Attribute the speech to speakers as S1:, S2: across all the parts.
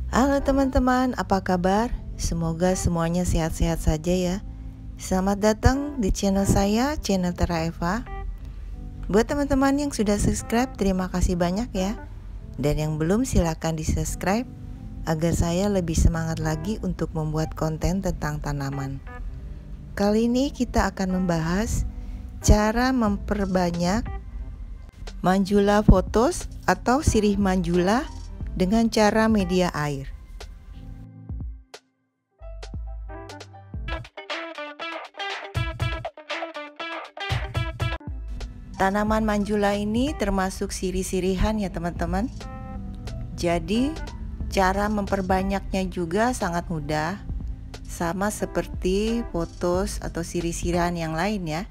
S1: Halo teman-teman, apa kabar? Semoga semuanya sehat-sehat saja ya. Selamat datang di channel saya, channel Tera Eva. Buat teman-teman yang sudah subscribe, terima kasih banyak ya. Dan yang belum, silahkan di subscribe agar saya lebih semangat lagi untuk membuat konten tentang tanaman. Kali ini kita akan membahas cara memperbanyak Manjula photos atau sirih manjula dengan cara media air. Tanaman manjula ini termasuk sirih-sirihan ya teman-teman. Jadi cara memperbanyaknya juga sangat mudah, sama seperti potos atau sirih-sirihan yang lain ya.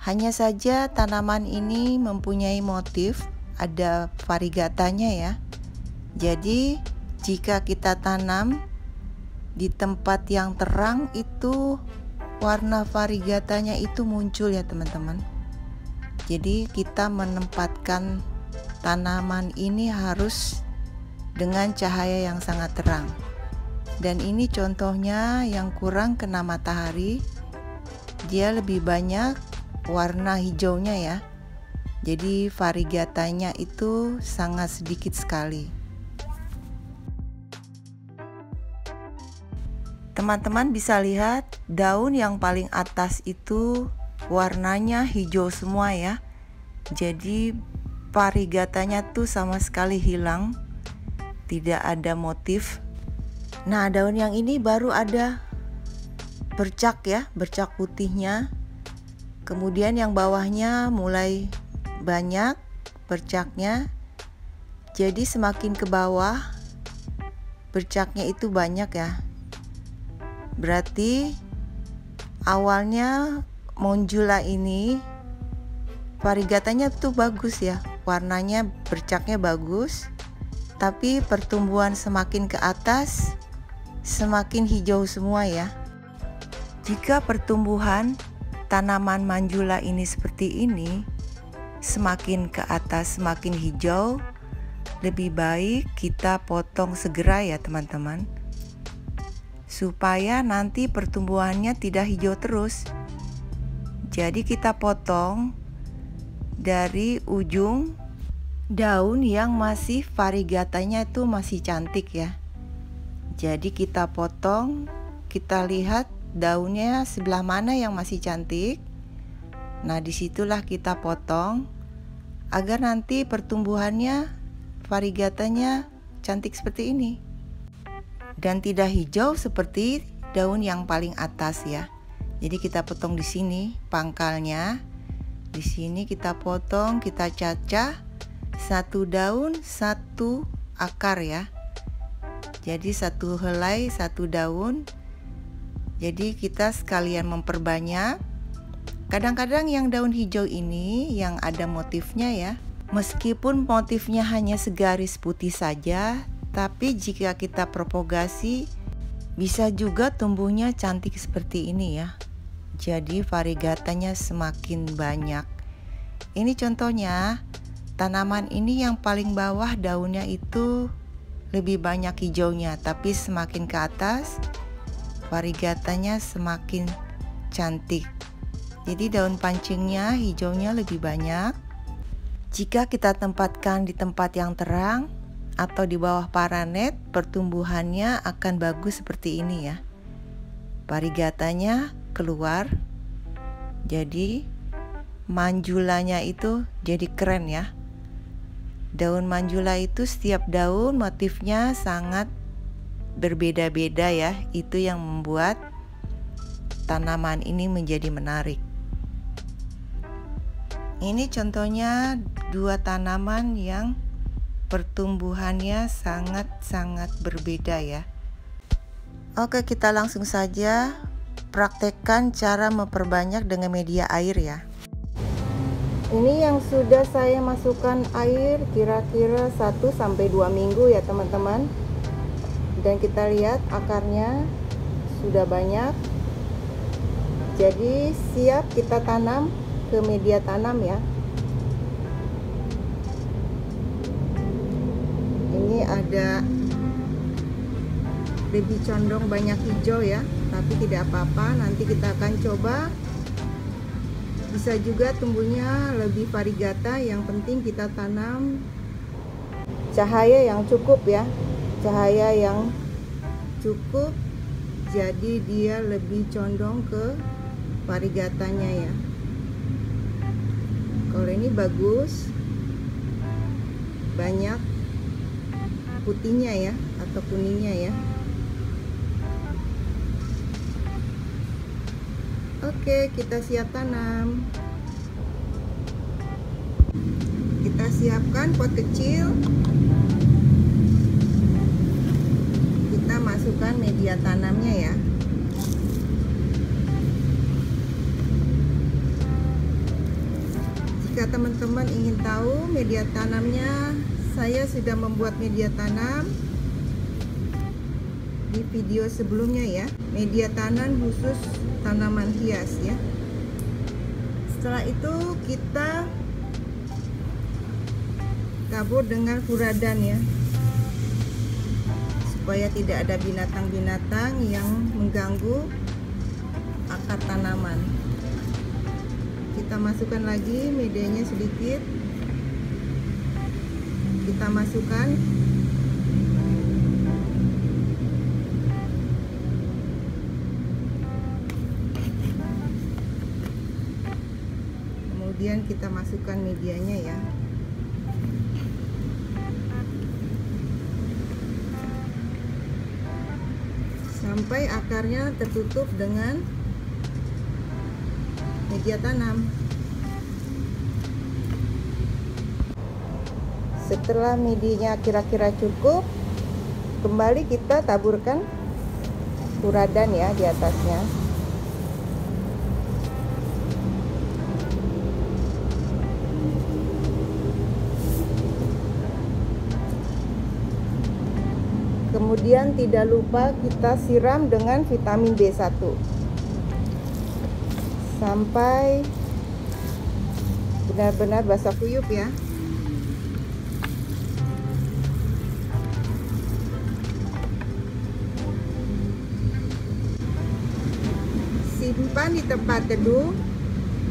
S1: Hanya saja tanaman ini mempunyai motif, ada variegatanya ya. Jadi jika kita tanam di tempat yang terang itu warna variegatanya itu muncul ya teman-teman. Jadi kita menempatkan tanaman ini harus dengan cahaya yang sangat terang. Dan ini contohnya yang kurang kena matahari, dia lebih banyak warna hijaunya ya. Jadi variegatanya itu sangat sedikit sekali. Teman-teman bisa lihat daun yang paling atas itu warnanya hijau semua ya. Jadi variegatanya tuh sama sekali hilang, tidak ada motif. Nah, daun yang ini baru ada bercak ya, bercak putihnya. Kemudian yang bawahnya mulai banyak bercaknya. Jadi semakin ke bawah bercaknya itu banyak ya. Berarti awalnya manjula ini variegatanya tuh bagus ya, warnanya bercaknya bagus, tapi pertumbuhan semakin ke atas semakin hijau semua ya. Jika pertumbuhan tanaman manjula ini seperti ini, semakin ke atas semakin hijau, lebih baik kita potong segera ya teman-teman, supaya nanti pertumbuhannya tidak hijau terus. Jadi kita potong dari ujung daun yang masih variegatanya itu masih cantik ya. Jadi kita potong, kita lihat daunnya sebelah mana yang masih cantik. Nah, disitulah kita potong agar nanti pertumbuhannya variegatanya cantik seperti ini dan tidak hijau seperti daun yang paling atas ya. Jadi kita potong di sini pangkalnya. Di sini kita potong, kita cacah satu daun satu akar ya. Jadi satu helai satu daun. Jadi kita sekalian memperbanyak. Kadang-kadang yang daun hijau ini yang ada motifnya ya, meskipun motifnya hanya segaris putih saja, tapi jika kita propagasi bisa juga tumbuhnya cantik seperti ini ya. Jadi variegatanya semakin banyak. Ini contohnya, tanaman ini yang paling bawah daunnya itu lebih banyak hijaunya, tapi semakin ke atas variegatanya semakin cantik. Jadi daun pancingnya hijaunya lebih banyak. Jika kita tempatkan di tempat yang terang atau di bawah paranet, pertumbuhannya akan bagus seperti ini ya. Variegatanya keluar. Jadi manjulanya itu jadi keren ya. Daun manjula itu setiap daun motifnya sangat berbeda-beda ya. Itu yang membuat tanaman ini menjadi menarik. Ini contohnya dua tanaman yang pertumbuhannya sangat-sangat berbeda ya. Oke, kita langsung saja praktekkan cara memperbanyak dengan media air ya. Ini yang sudah saya masukkan air kira-kira 1-2 minggu ya teman-teman. Dan kita lihat akarnya sudah banyak. Jadi siap kita tanam ke media tanam ya. Ini ada lebih condong banyak hijau ya, tapi tidak apa-apa, nanti kita akan coba. Bisa juga tumbuhnya lebih variegata, yang penting kita tanam cahaya yang cukup ya, cahaya yang cukup, jadi dia lebih condong ke variegatanya ya. Kalau ini bagus, banyak putihnya ya, atau kuningnya ya. Oke, kita siap tanam. Kita siapkan pot kecil. Kita masukkan media tanamnya ya. Jika teman-teman ingin tahu media tanamnya, saya sudah membuat media tanam di video sebelumnya ya. Media tanam khusus tanaman hias ya. Setelah itu kita tabur dengan furadan ya, supaya tidak ada binatang-binatang yang mengganggu akar tanaman. Kita masukkan lagi medianya sedikit. Kita masukkan kemudian kita masukkan medianya ya. Sampai akarnya tertutup dengan media tanam. Setelah medianya kira-kira cukup, kembali kita taburkan furadan ya di atasnya. Kemudian tidak lupa kita siram dengan vitamin B1 sampai benar-benar basah kuyup ya. Simpan di tempat teduh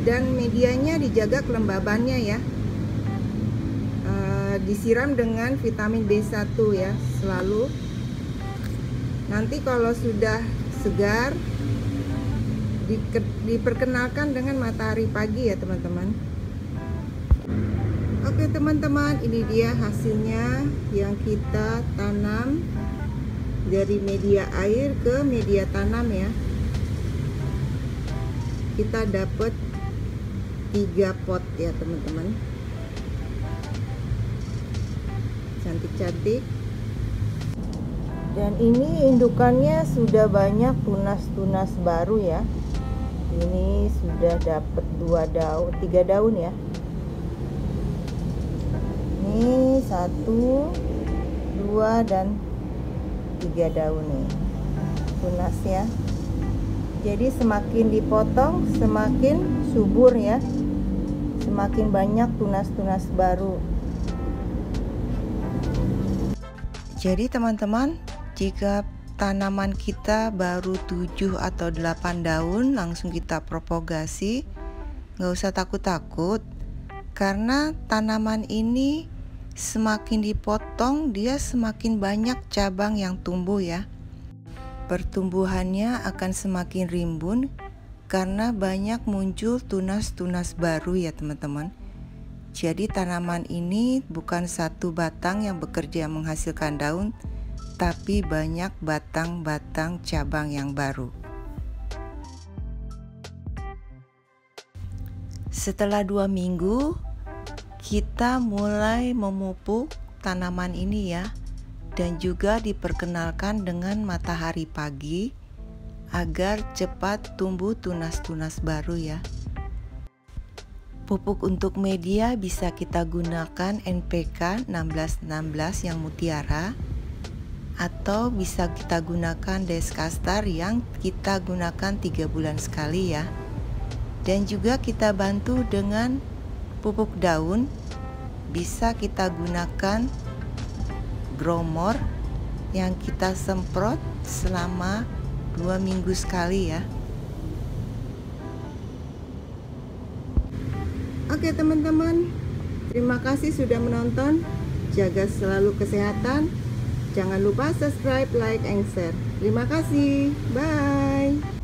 S1: dan medianya dijaga kelembabannya ya. Disiram dengan vitamin B1 ya selalu. Nanti kalau sudah segar, diperkenalkan dengan matahari pagi ya teman-teman. Oke teman-teman, ini dia hasilnya yang kita tanam dari media air ke media tanam ya. Kita dapat 3 pot ya teman-teman, cantik-cantik. Dan ini indukannya sudah banyak tunas-tunas baru ya. Ini sudah dapat 3 daun ya. Ini 1, 2 dan 3 daun nih tunasnya. Jadi semakin dipotong semakin subur ya, semakin banyak tunas-tunas baru. Jadi teman-teman, jika tanaman kita baru 7 atau 8 daun, langsung kita propagasi, nggak usah takut-takut, karena tanaman ini semakin dipotong dia semakin banyak cabang yang tumbuh ya. Pertumbuhannya akan semakin rimbun karena banyak muncul tunas-tunas baru ya teman-teman. Jadi tanaman ini bukan satu batang yang bekerja menghasilkan daun, tapi banyak batang-batang cabang yang baru. Setelah 2 minggu, kita mulai memupuk tanaman ini ya, dan juga diperkenalkan dengan matahari pagi agar cepat tumbuh tunas-tunas baru ya. Pupuk untuk media bisa kita gunakan NPK 1616 yang mutiara, atau bisa kita gunakan Deskastar yang kita gunakan 3 bulan sekali ya. Dan juga kita bantu dengan pupuk daun, bisa kita gunakan Growmore yang kita semprot selama 2 minggu sekali ya. Oke teman-teman, terima kasih sudah menonton. Jaga selalu kesehatan. Jangan lupa subscribe, like, and share. Terima kasih. Bye.